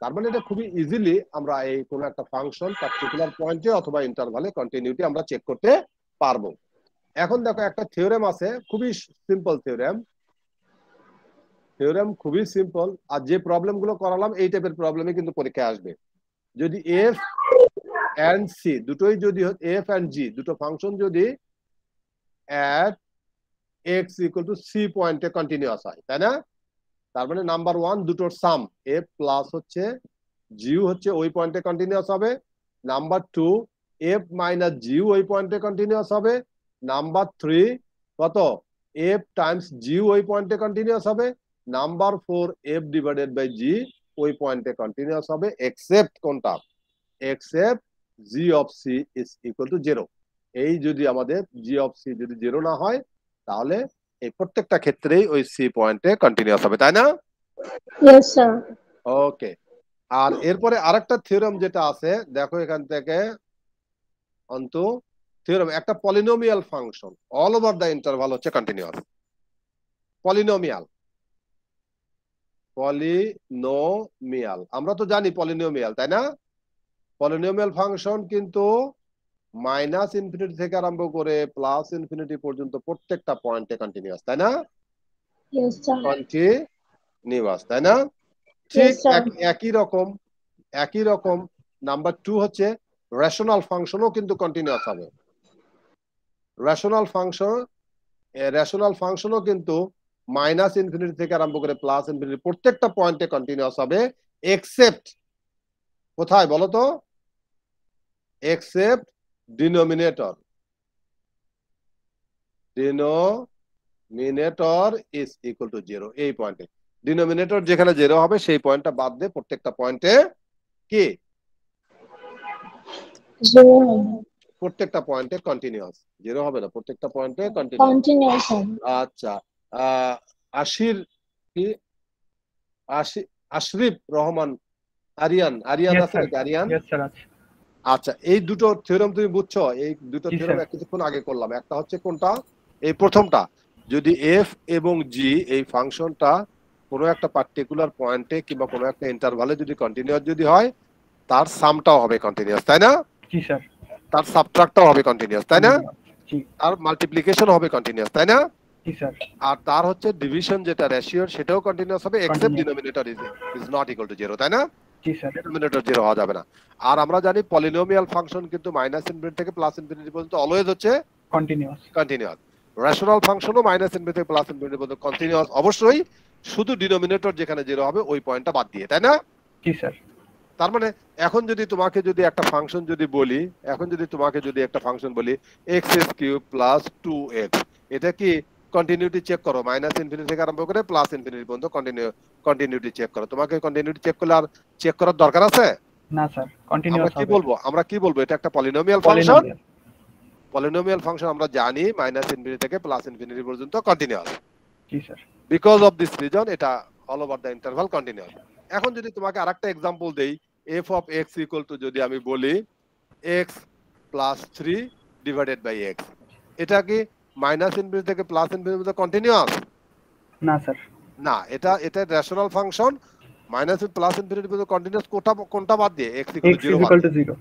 তার মানে এটা খুবই ইজিলি আমরা এই কোন একটা ফাংশন পার্টিকুলার পয়েন্টে অথবা ইন্টারভালে কন্টিনিউটি আমরা চেক করতে পারবো। এখন দেখো একটা থিওরেম আছে, খুবই সিম্পল থিওরেম খুবই সিম্পল, আর যে প্রবলেম গুলো করালাম এই টাইপের প্রবলেমই কিন্তু পরীক্ষায় আসবে। যদি এফ এন্ড সি দুটোই যদি এফ এন্ড জি দুটো ফাংশন যদি at x equal to c পয়েন্টে কন্টিনিউয়াস হয়, তাই না? তার মানে নাম্বার 1 দুটোর সাম f প্লাস হচ্ছে g হচ্ছে ওই পয়েন্টে কন্টিনিউয়াস হবে। নাম্বার 2 f মাইনাস g ওই পয়েন্টে কন্টিনিউয়াস হবে। নাম্বার 3 কত f টাইমস g ওই পয়েন্টে কন্টিনিউয়াস হবে। Number 4 f divided by g ওই পয়েন্টে কন্টিনিউয়াস হবে, এক্সেপ্ট কোনটা? Except g of c is equal to 0। এই যদি আমাদের g অফ c যদি 0 না হয় তাহলে এই প্রত্যেকটা ক্ষেত্রেই ওই c পয়েন্টে কন্টিনিউয়াস হবে, তাই না? Yes, sir. ওকে, আর এরপরে আরেকটা থিওরেম যেটা আছে দেখো এখান থেকে অন্তু, থিওরেম একটা polynomial function all over the interval হচ্ছে কন্টিনিউয়াস। পলিনোমিয়াল আমরা তো জানি পলিনোমিয়াল, তাই না? পলিনোমিয়াল ফাংশন কিন্তু -ইনফিনিটি থেকে আরম্ভ করে +ইনফিনিটি পর্যন্ত প্রত্যেকটা পয়েন্টে কন্টিনিউয়াস, তাই না? Yes, sir. কন্টিনিউয়াস, তাই না? ঠিক Yes, sir. একই রকম নাম্বার 2 হচ্ছে রেশনাল ফাংশনও কিন্তু কন্টিনিউয়াস হবে। রেশনাল ফাংশনও কিন্তু -ইনফিনিটি থেকে আরম্ভ করে +ইনফিনিটি প্রত্যেকটা পয়েন্টে কন্টিনিউয়াস হবে, এক্সেপ্ট কোথায় বলো তো? Except denominator is equal to 0। এই পয়েন্টে ডিনোমিনেটর যেখানে 0 হবে সেই পয়েন্টটা বাদ দিয়ে প্রত্যেকটা পয়েন্টে কি? Zero. প্রত্যেকটা পয়েন্টে কন্টিনিউয়াস। 0 হবে না, প্রত্যেকটা পয়েন্টে কন্টিনিউয়াস। Continuous, sir. আচ্ছা, আশির কি আশরিফ রহমান আরিয়ান Yes, আছে sir. নাকি? Aryan, Yes, sir. আচ্ছা এই দুটো থিওরেম তুমি বুঝছো? এই দুটো জি, থিওরেম স্যার। কিছুক্ষণ আগে করলাম। একটা হচ্ছে কোনটা? এই প্রথমটা, যদি এফ এবং জি এই ফাংশনটা কোনো একটা পার্টিকুলার পয়েন্টে কিংবা কোনো একটা ইন্টারভালে যদি কন্টিনিউয়াস যদি হয় তার সামটাও হবে কন্টিনিউয়াস, তাই না? জি স্যার। তার সাবট্রাক্টটাও হবে কন্টিনিউয়াস, তাই না? জি। আর মাল্টিপ্লিকেশন হবে কন্টিনিউয়াস, তাই না? জি স্যার। আর তার হচ্ছে ডিভিশন যেটা রেশিওর সেটাও কন্টিনিউয়াস হবে, except Continuous. Denominator is not equal to 0, তাই না? জি স্যার। ডিনোমিনেটর 0 হওয়া যাবে না। আর আমরা জানি পলিনোমিয়াল ফাংশন কিন্তু -ইনফিনিটি থেকে +ইনফিনিটি পর্যন্ত অলওয়েজ হচ্ছে কন্টিনিউয়াস। রেশনাল ফাংশনও -ইনফিনিটি থেকে +ইনফিনিটি পর্যন্ত কন্টিনিউয়াস, অবশ্যই শুধু ডিনোমিনেটর যেখানে 0 হবে ওই পয়েন্টটা বাদ দিয়ে, তাই না? জি স্যার। তার মানে এখন যদি তোমাকে যদি একটা ফাংশন যদি বলি, x³ + 2x, এটা কি কন্টিনিউটি চেক করো, -ইনফিনিটি থেকে আরম্ভ করে +ইনফিনিটি পর্যন্ত কন্টিনিউটি চেক করো। তোমাকে কন্টিনিউটি চেক করলে আর চেক করার দরকার আছে? না স্যার, কন্টিনিউয়াস হবে। আমরা কি বলবো এটা একটা পলিনোমিয়াল ফাংশন। পলিনোমিয়াল ফাংশন আমরা জানি -ইনফিনিটি থেকে +ইনফিনিটি পর্যন্ত কন্টিনিউয়াস। জি sir. Because of this reason এটা all over the interval continuous. এখন যদি তোমাকে আরেকটা एग्जांपल দেই, f of x equal to যদি আমি বলি x + 3 ডিভাইডেড বাই x, এটা কি -ইনফিনিটি থেকে +ইনফিনিটি পর্যন্ত কন্টিনিউয়াস? না স্যার। না, এটা রেশনাল ফাংশন +ইনফিনিটি পর্যন্ত কন্টিনিউয়াস, কোনটা বাদ দিয়ে? x equal to 0।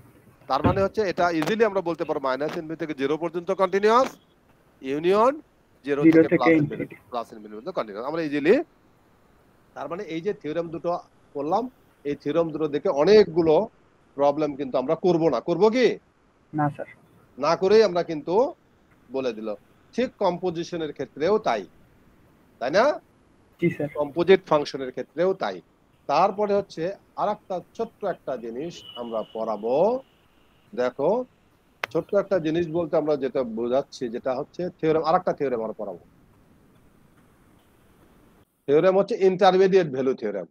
তার মানে হচ্ছে এটা ইজিলি আমরা বলতে পারবো -ইনফিনিটি থেকে 0 পর্যন্ত কন্টিনিউয়াস, ইউনিয়ন 0 থেকে +ইনফিনিটি পর্যন্ত কন্টিনিউয়াস। আমরা ইজিলি, তার মানে এই যে থিওরেম দুটো করলাম, এই থিওরেম দুটো দেখে অনেকগুলো প্রবলেম কিন্তু আমরা করব না। করব কি? না স্যার। না করেই আমরা কিন্তু বলে দিল। ঠিক কম্পোজিশনের ক্ষেত্রেও তাই না? জি স্যার। কম্পোজিট ফাংশনের ক্ষেত্রেও তাই। তারপরে হচ্ছে আরেকটা ছোট্ট একটা জিনিস আমরা পড়াবো। দেখো, ছোট্ট একটা জিনিস বলতে আমরা যেটা বোঝাচ্ছি যেটা হচ্ছে থিওরেম, আরেকটা থিওরেম আমরা পড়াবো। থিওরেম হচ্ছে intermediate value theorem.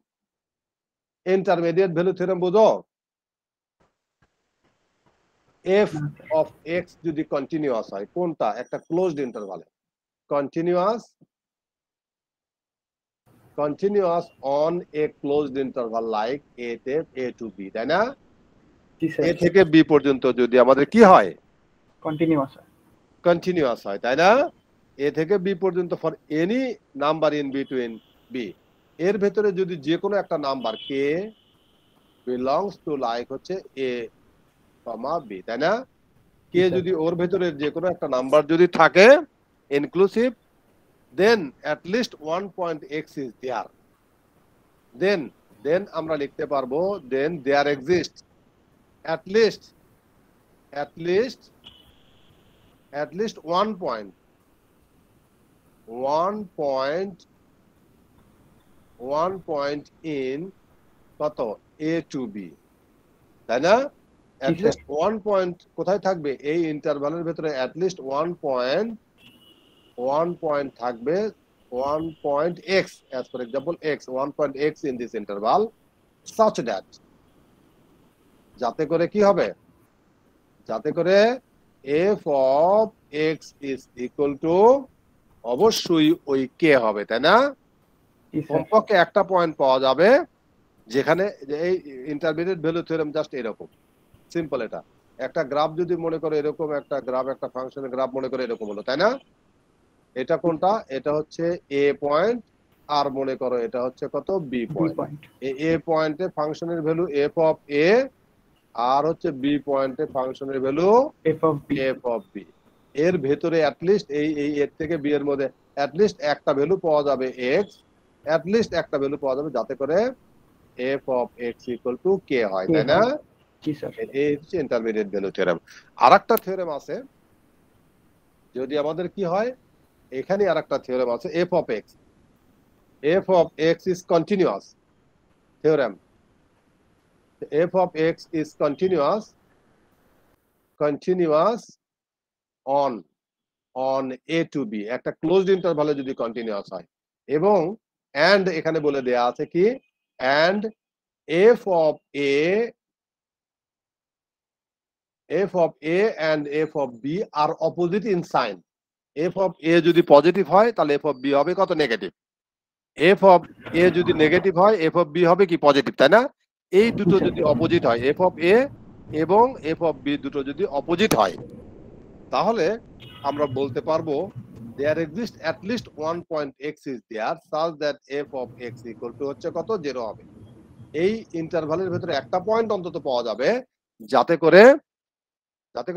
Intermediate value theorem বুঝো? f অফ x যদি কন্টিনিউয়াস হয়, কোনটা? একটা ক্লোজড ইন্টারভালে continuous on a closed interval like a তে a টু b, তাই না? জি স্যার। a থেকে b পর্যন্ত যদি আমাদের কি হয়? কন্টিনিউয়াস হয়। কন্টিনিউয়াস হয়, তাই না? এ থেকে বি পর্যন্ত for any number in between b, এর ভেতরে যদি যে কোনো একটা নাম্বার কে বিলংস টু লাইক হচ্ছে এ কমা বি, তাই না? কে যদি ওর ভেতরে যে কোনো একটা নাম্বার যদি থাকে inclusive, then at least 1 point x is there, then আমরা লিখতে পারবো then there exist at least 1 point in কত a to b, তাই না? at least 1 point কোথায় থাকবে? এই ইন্টারভালের ভিতরে at least 1 point থাকবে 1 point x, as for example x, 1 point x in this interval such that যাতে করে কি হবে? যাতে করে f of x is equal to অবশ্যই ওই k হবে, তাই না? কমপক্ষে একটা পয়েন্ট পাওয়া যাবে যেখানে এই ইন্টারমিডিয়েট ভ্যালু থিওরেম জাস্ট এরকম সিম্পল। এটা একটা গ্রাফ যদি মনে করে এরকম একটা গ্রাফ, একটা ফাংশনের গ্রাফ মনে করে এরকম হলো, তাই না? এটা কোনটা? এটা হচ্ছে a পয়েন্ট, আর মনে করো এটা হচ্ছে কত b পয়েন্ট। a পয়েন্টে ফাংশনের ভ্যালু f of a, আর হচ্ছে বি পয়েন্টে ফাংশনের ভ্যালু f of b। এর ভেতরে অ্যাট লিস্ট এই এর থেকে বি এর মধ্যে অ্যাট লিস্ট একটা ভ্যালু পাওয়া যাবে x, অ্যাট লিস্ট একটা ভ্যালু পাওয়া যাবে যাতে করে f of x equal two k হয়, তাই না? জি স্যার। এই হচ্ছে ইন্টারমিডিয়েট ভ্যালু থিওরেম। আরেকটা থিওরেম আছে, যদি আমাদের কি হয়, এখানে আরেকটা থিওরেম আছে f of x is continuous theorem. f of x is continuous on a to b, একটা ক্লোজড ইন্টারভালে যদি কন্টিনিউয়াস হয়, এবং and এখানে বলে দেয়া আছে কি and f of a and f of b are opposite in sign. f of a যদি পজিটিভ হয় তাহলে f of b হবে কত? নেগেটিভ। f of a যদি নেগেটিভ হয় f of b হবে কি? পজিটিভ, তাই না? এই দুটো যদি অপোজিট হয়, f of a এবং f of b দুটো যদি অপোজিট হয়, তাহলে আমরা বলতে পারবো there exists at least 1 point x is there such that f of x equal to হচ্ছে কত? 0 হবে। এই ইন্টারভালের ভিতরে একটা পয়েন্ট অন্তত পাওয়া যাবে যাতে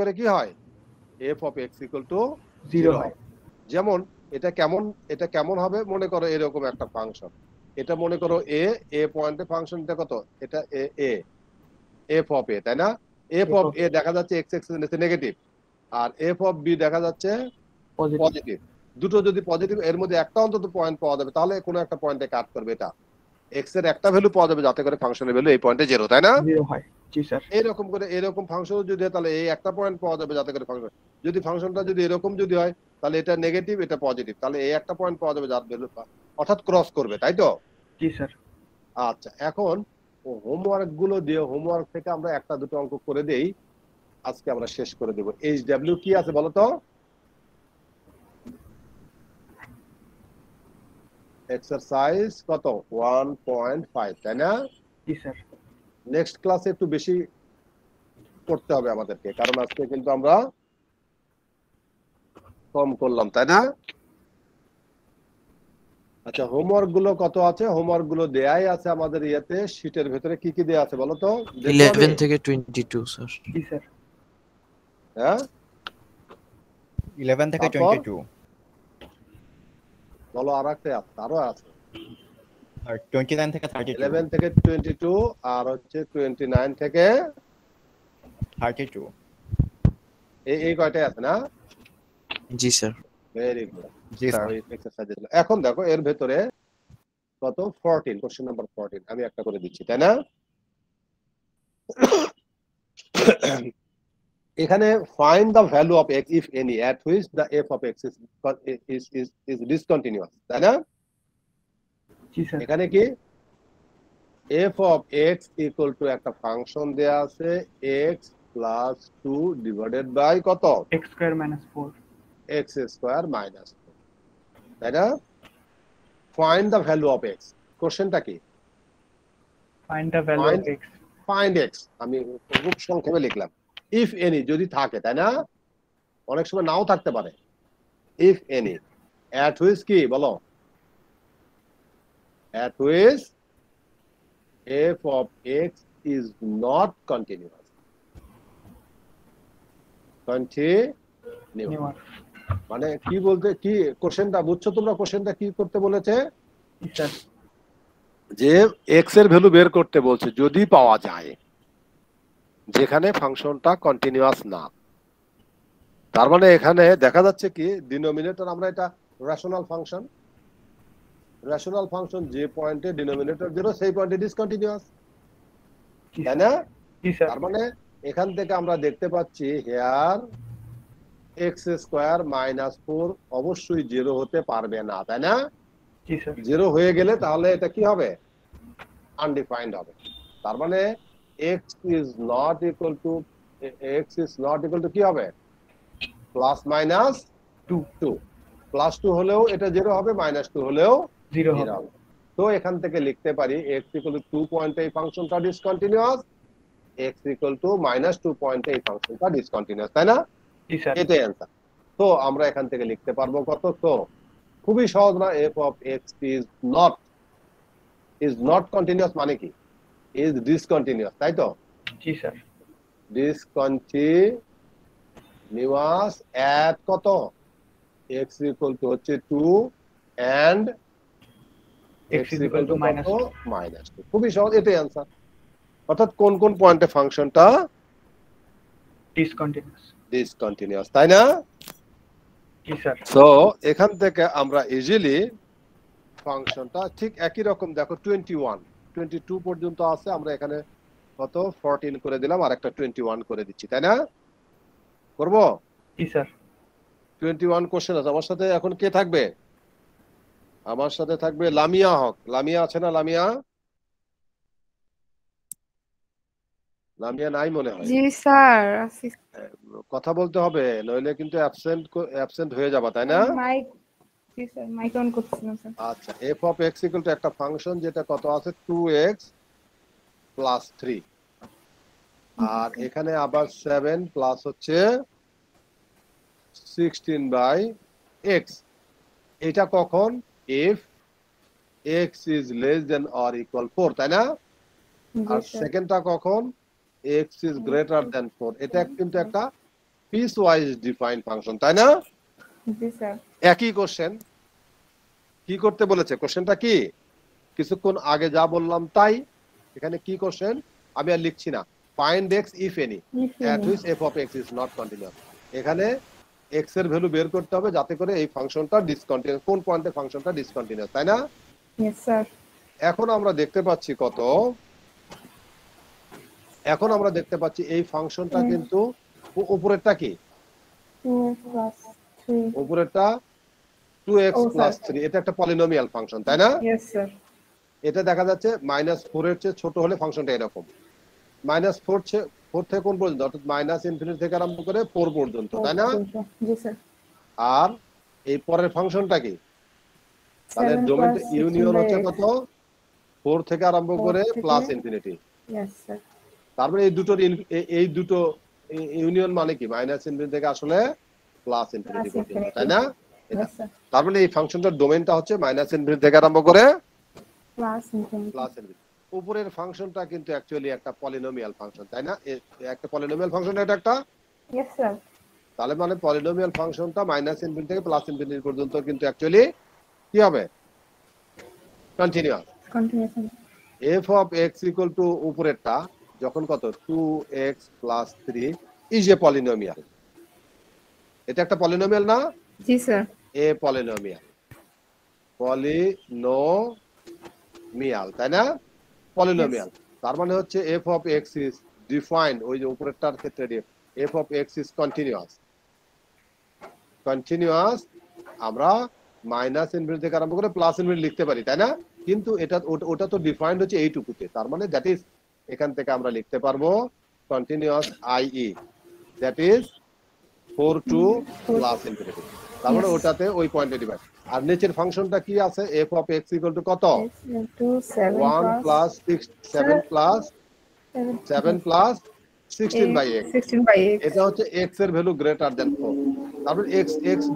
করে কি হয়? f of x equal to 0 হয়। যেমন এটা কেমন হবে? মনে করো এরকম একটা ফাংশন, এটা মনে করো a পয়েন্টে ফাংশনটা কত? এটা a f of a, তাই না? f of a দেখা যাচ্ছে x এর নিচে নেগেটিভ, আর f of b দেখা যাচ্ছে পজিটিভ। দুটো যদি পজিটিভ, এর মধ্যে একটা অন্তত পয়েন্ট পাওয়া যাবে, তাহলে কোনো একটা পয়েন্টে কাট করবে, এটা x এর একটা ভ্যালু পাওয়া যাবে যাতে করে ফাংশনের ভ্যালু এই পয়েন্টে 0, তাই না? 0 হয়। জি স্যার। এরকম করে এরকম ফাংশন যদি হয় তাহলে এই একটা পয়েন্ট পাওয়া যাবে যাতে করে ফাংশন, যদি ফাংশনটা যদি এরকম যদি হয় তাহলে এটা নেগেটিভ এটা পজিটিভ, তাহলে এই একটা পয়েন্ট পাওয়া যাবে যার ভ্যালু অর্থাৎ ক্রস করবে, তাই তো? জি স্যার। আচ্ছা, এখন হোমওয়ার্ক গুলো দিয়ে হোমওয়ার্ক থেকে আমরা একটা দুটো অঙ্ক করে দেই, আজকে আমরা শেষ করে দেব। HW কি আছে বলো তো? এক্সারসাইজ কত? 1.5, তাই না? জি স্যার। নেক্সট ক্লাসে একটু বেশি করতে হবে আমাদেরকে, কারণ আজকে কিন্তু আমরা কম করলাম, তাই না? আচ্ছা, হোমওয়ার্ক গুলো কত আছে? হোমওয়ার্ক গুলো দেয়াই আছে আমাদের ইয়েতে, শীটের ভেতরে কি কি দেয়া আছে বলো তো? 11 থেকে 22 স্যার। জি স্যার। হ্যাঁ, 11 থেকে তারপর? 22 বলো, আরো আছে আর 29 থেকে 32 11 থেকে 22 আর হচ্ছে 29 থেকে 32 এই কয়টাই আছে না? জি স্যার। Very good. জি স্যার। এখন দেখো এর ভেতরে কত? 14, কোশ্চেন নাম্বার 14 আমি একটা করে দিচ্ছি, তাই না? এখানে find the value of x if any at which the f of x is discontinuous, তাই না? জি স্যার। এখানে কি f of x equal to একটা ফাংশন দেয়া আছে x plus 2 divided by কত? x square minus 4। x square minus 4, তাই না? Find the value of x, কোশ্চেনটা কি? Find the value of x। Find x, আমি খুব সংক্ষেপে লিখলাম। ইফ এনি, যদি থাকে, তাই না? অনেক সময় নাও থাকতে পারে। ইফ এনি, at which কি বলো, at which f of x is not continuous. Continuous মানে কি বলতে, কি কোশ্চেনটা বুঝছো তোমরা? কোশ্চেনটা কি করতে বলেছে? যে এক্স এর ভ্যালু বের করতে বলছে যদি পাওয়া যায় যেখানে ফাংশনটা কন্টিনিউয়াস না। তার মানে এখানে দেখা যাচ্ছে কি ডিনোমিনেটর, আমরা এটা রেশনাল ফাংশন, রেশনাল ফাংশন যে পয়েন্টে ডিনোমিনেটর 0 সেই পয়েন্টে ডিসকন্টিনিউয়াস, তাই না? তার মানে এখান থেকে আমরা দেখতে পাচ্ছি হেয়ার x² - 4 অবশ্যই 0 হতে পারবে না, তাই না? 0 হয়ে গেলে তাহলে এটা কি হবে? আনডিফাইন্ড হবে। তার মানে x is not equal to কি হবে? প্লাস মাইনাস 2 প্লাস 2 হলেও এটা 0 হবে, মাইনাস 2 হলেও 0 হবে। তো এখান থেকে লিখতে পারি x equal to 2 পয়েন্টে এই ফাংশনটা ডিসকন্টিনিউয়াস, x equal to -2 পয়েন্টে এই ফাংশনটা ডিসকন্টিনিউয়াস, তাই না? এটাই অ্যানসার। তো আমরা এখান থেকে লিখতে পারবো কত? তো খুবই সহজ না? f of x is not continuous মানে কি? is discontinuous, তাই তো? জি স্যার। discontinuous at কত? x equal to হচ্ছে 2 and x equal to -2। খুবই সহজ, এটাই অ্যানসার। অর্থাৎ কোন কোন পয়েন্টে ফাংশনটা ডিসকন্টিনিউয়াস, তাই না? জি স্যার। সো এখান থেকে আমরা ইজিলি ফাংশনটা ঠিক একই রকম, দেখো 22 পর্যন্ত আছে, আমরা এখানে কত 14 করে দিলাম আর একটা 21 করে দিচ্ছি, তাই না? করব? জি স্যার। 21 কোশ্চেন আছে। আমার সাথে এখন কে থাকবে? আমার সাথে থাকবে লামিয়া হক। লামিয়া আছে না? লামিয়া নাই মনে হয়। জি স্যার। কথা বলতে হবে, নইলে কিন্তু অ্যাবসেন্ট হয়ে যাবে, তাই না? মাইক, জি স্যার, মাইক অন করছিলাম স্যার। আচ্ছা, f of x equal to একটা ফাংশন যেটা কত আছে 2x plus 3, আর এখানে আবার 7 প্লাস হচ্ছে 16/x। এটা কখন? if x is less than or equal 4, তাই না? আর সেকেন্ডটা কখন? x is greater than 4। এটা কিন্তু একটা পিস ওয়াইজ ডিফাইন ফাংশন, তাই না? জি স্যার। একই কোশ্চেন। কি করতে বলেছে? কোশ্চেনটা কি? কিছুক্ষণ আগে যা বললাম তাই। এখানে কি কোশ্চেন আমি আর লিখছি না। Find x if any at which f of x is not continuous। এখানে x এর ভ্যালু বের করতে হবে যাতে করে এই ফাংশনটা ডিসকন্টিনিউয়াস, কোন পয়েন্টে ফাংশনটা ডিসকন্টিনিউয়াস, তাই না? Yes sir. এখন আমরা দেখতে পাচ্ছি কত, এখন আমরা দেখতে পাচ্ছি এই ফাংশনটা কিন্তু উপরেরটা কি? 2x plus 3, উপরেরটা 2x plus 3, এটা একটা পলিনোমিয়াল ফাংশন, তাই না? Yes sir. এটা দেখা যাচ্ছে -4 এর চেয়ে ছোট হলে ফাংশনটা এরকম, -4 থেকে কোন পর্যন্ত? অর্থাৎ ∞ থেকে আরম্ভ করে 4 পর্যন্ত, তাই না? জি স্যার। আর এই পরের ফাংশনটা কি? তাহলে ডোমেন ইউনিয়ন হচ্ছে কত? 4 থেকে আরম্ভ করে +∞। Yes sir. তারপরে এই দুটো ইউনিয়ন মানে কি? ∞ থেকে আসলে +∞ পর্যন্ত, তাই না? তার মানে এই ফাংশনটার ডোমেনটা হচ্ছে ∞ থেকে আরম্ভ করে +∞। উপরের ফাংশনটা কিন্তু অ্যাকচুয়ালি একটা পলিনোমিয়াল ফাংশন, তাই না? একটা পলিনোমিয়াল ফাংশন, এটা একটা। Yes sir. তাহলে মানে পলিনোমিয়াল ফাংশনটা ∞ থেকে +∞ পর্যন্ত কিন্তু অ্যাকচুয়ালি কি হবে? Continuous. f of x equal to উপরেরটা যখন কত 2x plus 3 is a polynomial। এটা একটা পলিনোমিয়াল না? জি স্যার। a polynomial, তাই না? পলিনোমিয়াল। তার মানে হচ্ছে f of x is defined, ওই যে উপরেরটার ক্ষেত্রে f of x is continuous। আমরা ∞ থেকে আরম্ভ করে +∞ লিখতে পারি, তাই না? কিন্তু এটা ওটা তো ডিফাইন্ড হচ্ছে এইটুকুতে। তার মানে দ্যাট ইজ, এখান থেকে আমরা লিখতে পারবো continuous i.e. That is 4 to +∞। তার মানে ওটাতে ওই পয়েন্টে ডিভাইড। আর নিচের ফাংশনটা কি আছে? f of x equal to কত? 1 plus 6 7 plus 16 by x 16 by x. এটা হচ্ছে x এর ভ্যালু গ্রেটার দেন 4 তারপর x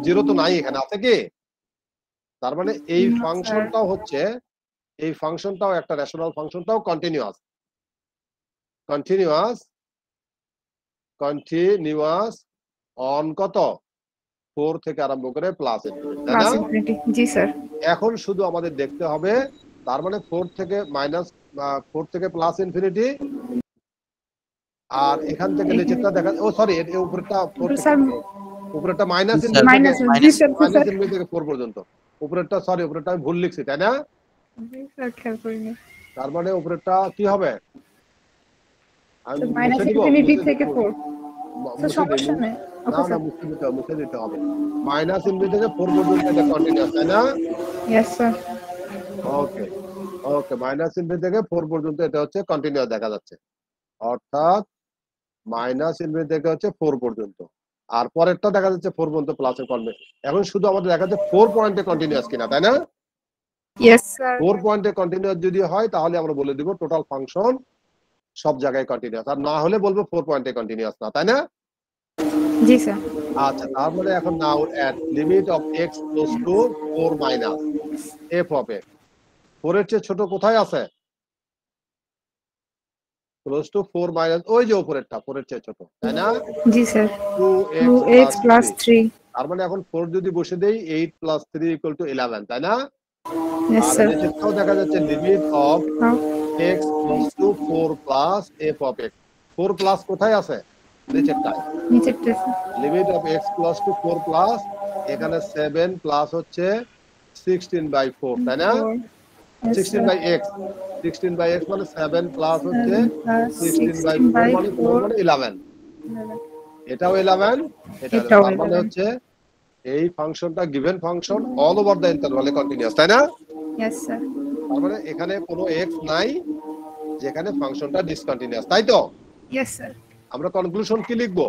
0 তো নাই এখানে আছে কি তার মানে এই ফাংশনটাও হচ্ছে এই ফাংশনটাও একটা রেশনাল ফাংশনটাও কন্টিনিউয়াস অন কত 4 থেকে আরম্ভ করে প্লাস ইনফিনিটি তাই না জি স্যার এখন শুধু আমাদের দেখতে হবে তার মানে 4 থেকে প্লাস ইনফিনিটি আর এখান থেকে নিচেরটা দেখা ও সরি এর উপরেরটা 4 থেকে উপরেরটা মাইনাস ইনফিনিটি থেকে 4 পর্যন্ত উপরেরটা সরি উপরেরটা আমি ভুল লিখছি তাই না জি স্যার খেয়াল করিনি তার মানে উপরেরটা কি হবে মাইনাস ইনফিনিটি থেকে 4 স্যার সমস্যা নেই না না মুছে দিতে হবে মাইনাস ইনফিনিটি থেকে 4 পর্যন্ত এটা কন্টিনিউয়াস তাই না yes sir okay minus infinity থেকে 4 পর্যন্ত এটা হচ্ছে কন্টিনিউয়াস দেখা যাচ্ছে অর্থাৎ মাইনাস ইনফিনিটি থেকে হচ্ছে 4 পর্যন্ত আর পরেরটা দেখা যাচ্ছে 4 পর্যন্ত প্লাস এর কনভে এখন শুধু আমাদের দেখা যাচ্ছে 4 পয়েন্টে কন্টিনিউয়াস কিনা তাই না यस স্যার 4 পয়েন্টে কন্টিনিউয়াস যদি হয় তাহলে আমরা বলে দিব টোটাল ফাংশন সব জায়গায় কন্টিনিউয়াস আর না হলে বলবো 4 পয়েন্টে কন্টিনিউয়াস না তাই না জি স্যার আচ্ছা তার মানে এখন now at limit of x close to 4 minus f of x 4 এর চেয়ে ছোট কোথায় আছে ক্লোজ টু 4 মাইনাস ওই যে উপরেরটা 4 এর চেয়ে ছোট তাই না জি স্যার 2x 3 তার মানে এখন 4 যদি বসে দেই 8 + 3 = 11 তাই না यस স্যার নিচেরটাও দেখা যাচ্ছে limit of x close to 4 plus f of x 4 plus কোথায় আছে নিচেরটায় limit of x close to 4 plus এখানে 7 প্লাস হচ্ছে 16/4 তাই না 16/x 16/x মানে 7 প্লাস হচ্ছে 16/4 মানে 4 মানে 11 এটাও 11 এটাও তার মানে হচ্ছে এই ফাংশনটা given function all over the ইন্টারভালে কন্টিনিউয়াস তাই না यस স্যার তার মানে এখানে কোনো x নাই যেখানে ফাংশনটা ডিসকন্টিনিউয়াস তাই তো यस স্যার আমরা কনক্লুশন কি লিখব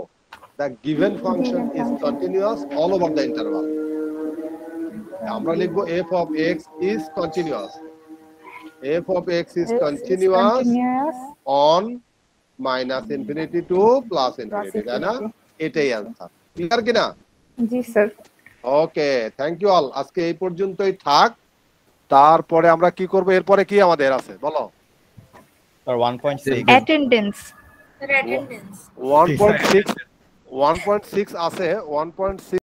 the given function is continuous all over the interval আমরা লিখব f of x is continuous f of x is continuous on minus infinity to plus infinity তাই না এটাই आंसर ক্লিয়ার কি না জি sir okay thank you all আজকে এই পর্যন্তই থাক তারপরে আমরা কি করব এরপরে কি আমাদের আছে বলো স্যার 1.6 অ্যাটেন্ডেন্স 1.6 আছে 1.6